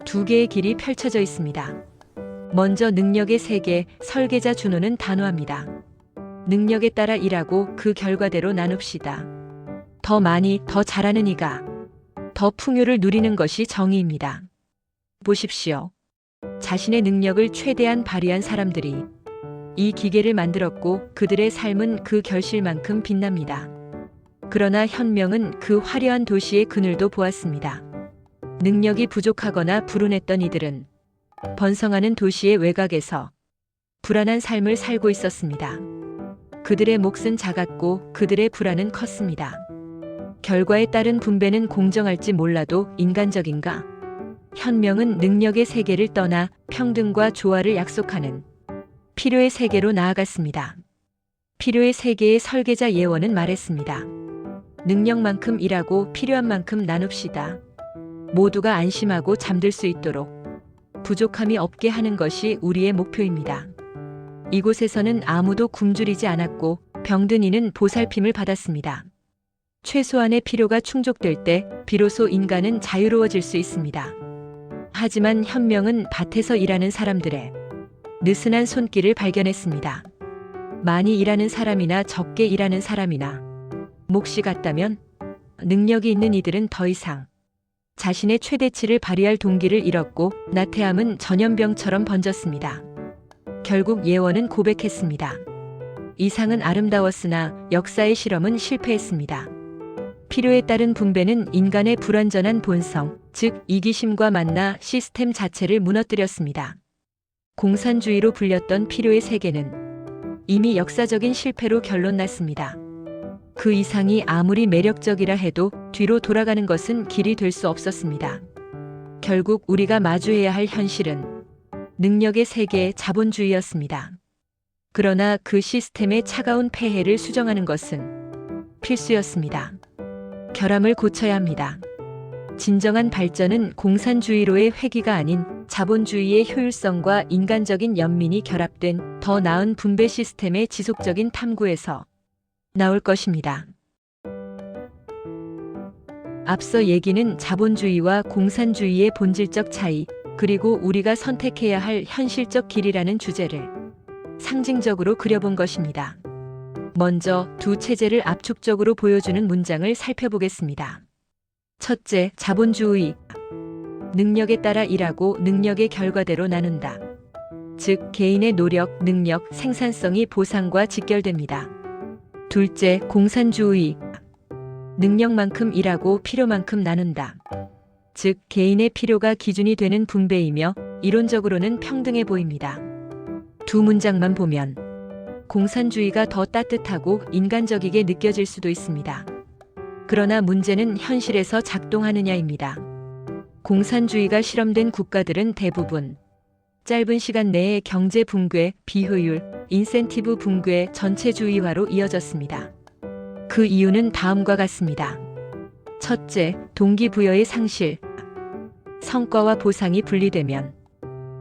두 개의 길이 펼쳐져 있습니다. 먼저 능력의 세계, 설계자 준호는 단호합니다. 능력에 따라 일하고 그 결과대로 나눕시다. 더 많이, 더 잘하는 이가 더 풍요를 누리는 것이 정의입니다. 보십시오. 자신의 능력을 최대한 발휘한 사람들이 이 기계를 만들었고 그들의 삶은 그 결실만큼 빛납니다. 그러나 현명은 그 화려한 도시의 그늘도 보았습니다. 능력이 부족하거나 불운했던 이들은 번성하는 도시의 외곽에서 불안한 삶을 살고 있었습니다. 그들의 몫은 작았고 그들의 불안은 컸습니다. 결과에 따른 분배는 공정할지 몰라도 인간적인가? 현명은 능력의 세계를 떠나 평등과 조화를 약속하는 필요의 세계로 나아갔습니다. 필요의 세계의 설계자 예원은 말했습니다. 능력만큼 일하고 필요한 만큼 나눕시다. 모두가 안심하고 잠들 수 있도록 부족함이 없게 하는 것이 우리의 목표입니다. 이곳에서는 아무도 굶주리지 않았고 병든 이는 보살핌을 받았습니다. 최소한의 필요가 충족될 때 비로소 인간은 자유로워질 수 있습니다. 하지만 현명은 밭에서 일하는 사람들의 느슨한 손길을 발견했습니다. 많이 일하는 사람이나 적게 일하는 사람이나 몫이 같다면 능력이 있는 이들은 더 이상 자신의 최대치를 발휘할 동기를 잃었고 나태함은 전염병처럼 번졌습니다. 결국 예원은 고백했습니다. 이상은 아름다웠으나 역사의 실험은 실패했습니다. 필요에 따른 분배는 인간의 불완전한 본성, 즉 이기심과 만나 시스템 자체를 무너뜨렸습니다. 공산주의로 불렸던 필요의 세계는 이미 역사적인 실패로 결론났습니다. 그 이상이 아무리 매력적이라 해도 뒤로 돌아가는 것은 길이 될 수 없었습니다. 결국 우리가 마주해야 할 현실은 능력의 세계의 자본주의였습니다. 그러나 그 시스템의 차가운 폐해를 수정하는 것은 필수였습니다. 결함을 고쳐야 합니다. 진정한 발전은 공산주의로의 회귀가 아닌 자본주의의 효율성과 인간적인 연민이 결합된 더 나은 분배 시스템의 지속적인 탐구에서 나올 것입니다. 앞서 얘기는 자본주의와 공산주의의 본질적 차이, 그리고 우리가 선택해야 할 현실적 길이라는 주제를 상징적으로 그려본 것입니다. 먼저 두 체제를 압축적으로 보여주는 문장을 살펴보겠습니다. 첫째, 자본주의. 능력에 따라 일하고 능력의 결과대로 나눈다. 즉, 개인의 노력, 능력, 생산성이 보상과 직결됩니다. 둘째, 공산주의. 능력만큼 일하고 필요만큼 나눈다. 즉, 개인의 필요가 기준이 되는 분배이며 이론적으로는 평등해 보입니다. 두 문장만 보면 공산주의가 더 따뜻하고 인간적이게 느껴질 수도 있습니다. 그러나 문제는 현실에서 작동하느냐입니다. 공산주의가 실험된 국가들은 대부분 짧은 시간 내에 경제 붕괴, 비효율, 인센티브 붕괴, 전체주의화로 이어졌습니다. 그 이유는 다음과 같습니다. 첫째, 동기부여의 상실. 성과와 보상이 분리되면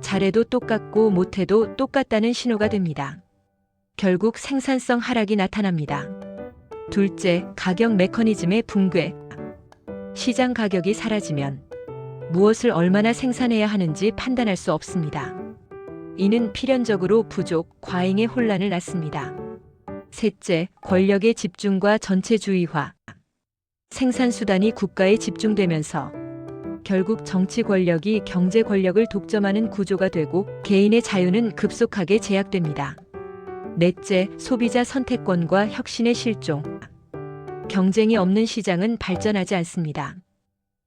잘해도 똑같고 못해도 똑같다는 신호가 됩니다. 결국 생산성 하락이 나타납니다. 둘째, 가격 메커니즘의 붕괴. 시장 가격이 사라지면 무엇을 얼마나 생산해야 하는지 판단할 수 없습니다. 이는 필연적으로 부족, 과잉의 혼란을 낳습니다. 셋째, 권력의 집중과 전체주의화. 생산수단이 국가에 집중되면서 결국 정치 권력이 경제 권력을 독점하는 구조가 되고 개인의 자유는 급속하게 제약됩니다. 넷째, 소비자 선택권과 혁신의 실종. 경쟁이 없는 시장은 발전하지 않습니다.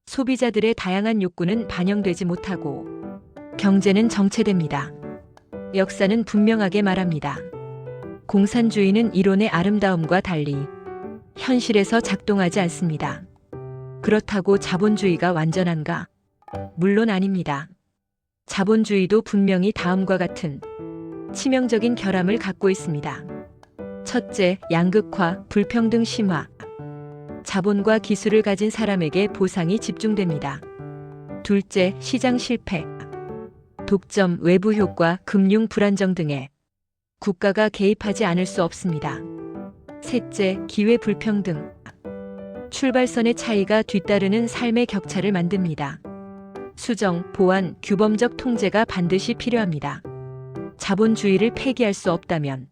소비자들의 다양한 욕구는 반영되지 못하고 경제는 정체됩니다. 역사는 분명하게 말합니다. 공산주의는 이론의 아름다움과 달리 현실에서 작동하지 않습니다. 그렇다고 자본주의가 완전한가? 물론 아닙니다. 자본주의도 분명히 다음과 같은 치명적인 결함을 갖고 있습니다. 첫째, 양극화, 불평등 심화. 자본과 기술을 가진 사람에게 보상이 집중됩니다. 둘째, 시장 실패. 독점, 외부 효과, 금융 불안정 등에 국가가 개입하지 않을 수 없습니다. 셋째, 기회 불평등. 출발선의 차이가 뒤따르는 삶의 격차를 만듭니다. 수정, 보완, 규범적 통제가 반드시 필요합니다. 자본주의를 폐기할 수 없다면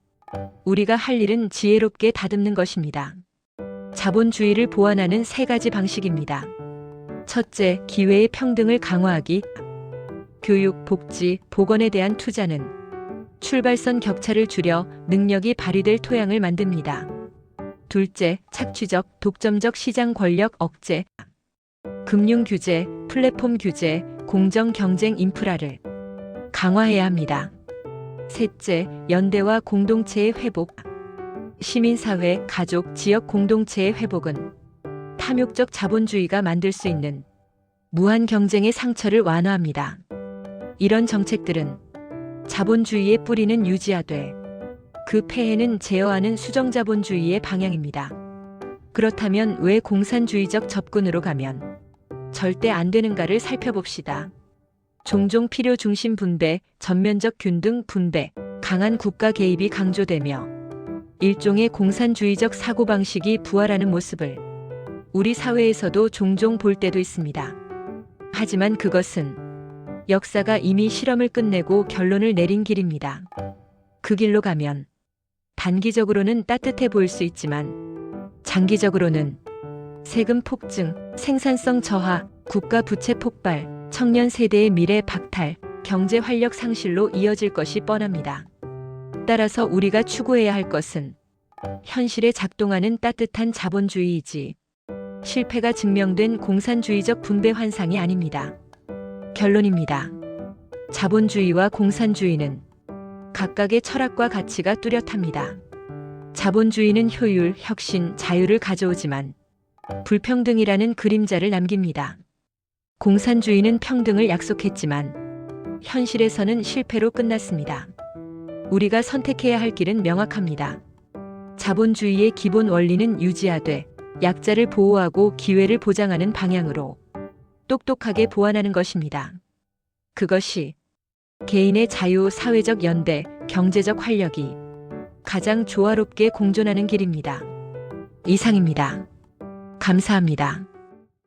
우리가 할 일은 지혜롭게 다듬는 것입니다. 자본주의를 보완하는 세 가지 방식입니다. 첫째, 기회의 평등을 강화하기. 교육, 복지, 보건에 대한 투자는 출발선 격차를 줄여 능력이 발휘될 토양을 만듭니다. 둘째, 착취적, 독점적 시장 권력 억제. 금융 규제, 플랫폼 규제, 공정 경쟁 인프라를 강화해야 합니다. 셋째, 연대와 공동체의 회복. 시민사회, 가족, 지역 공동체의 회복은 탐욕적 자본주의가 만들 수 있는 무한 경쟁의 상처를 완화합니다. 이런 정책들은 자본주의의 뿌리는 유지하되 그 폐해는 제어하는 수정자본주의의 방향입니다. 그렇다면 왜 공산주의적 접근으로 가면 절대 안 되는가를 살펴봅시다. 종종 필요 중심 분배, 전면적 균등 분배, 강한 국가 개입이 강조되며 일종의 공산주의적 사고방식이 부활하는 모습을 우리 사회에서도 종종 볼 때도 있습니다. 하지만 그것은 역사가 이미 실험을 끝내고 결론을 내린 길입니다. 그 길로 가면 단기적으로는 따뜻해 보일 수 있지만 장기적으로는 세금 폭증, 생산성 저하, 국가 부채 폭발, 청년 세대의 미래 박탈, 경제 활력 상실로 이어질 것이 뻔합니다. 따라서 우리가 추구해야 할 것은 현실에 작동하는 따뜻한 자본주의이지 실패가 증명된 공산주의적 분배 환상이 아닙니다. 결론입니다. 자본주의와 공산주의는 각각의 철학과 가치가 뚜렷합니다. 자본주의는 효율, 혁신, 자유를 가져오지만 불평등이라는 그림자를 남깁니다. 공산주의는 평등을 약속했지만 현실에서는 실패로 끝났습니다. 우리가 선택해야 할 길은 명확합니다. 자본주의의 기본 원리는 유지하되 약자를 보호하고 기회를 보장하는 방향으로 똑똑하게 보완하는 것입니다. 그것이 개인의 자유, 사회적 연대, 경제적 활력이 가장 조화롭게 공존하는 길입니다. 이상입니다. 감사합니다.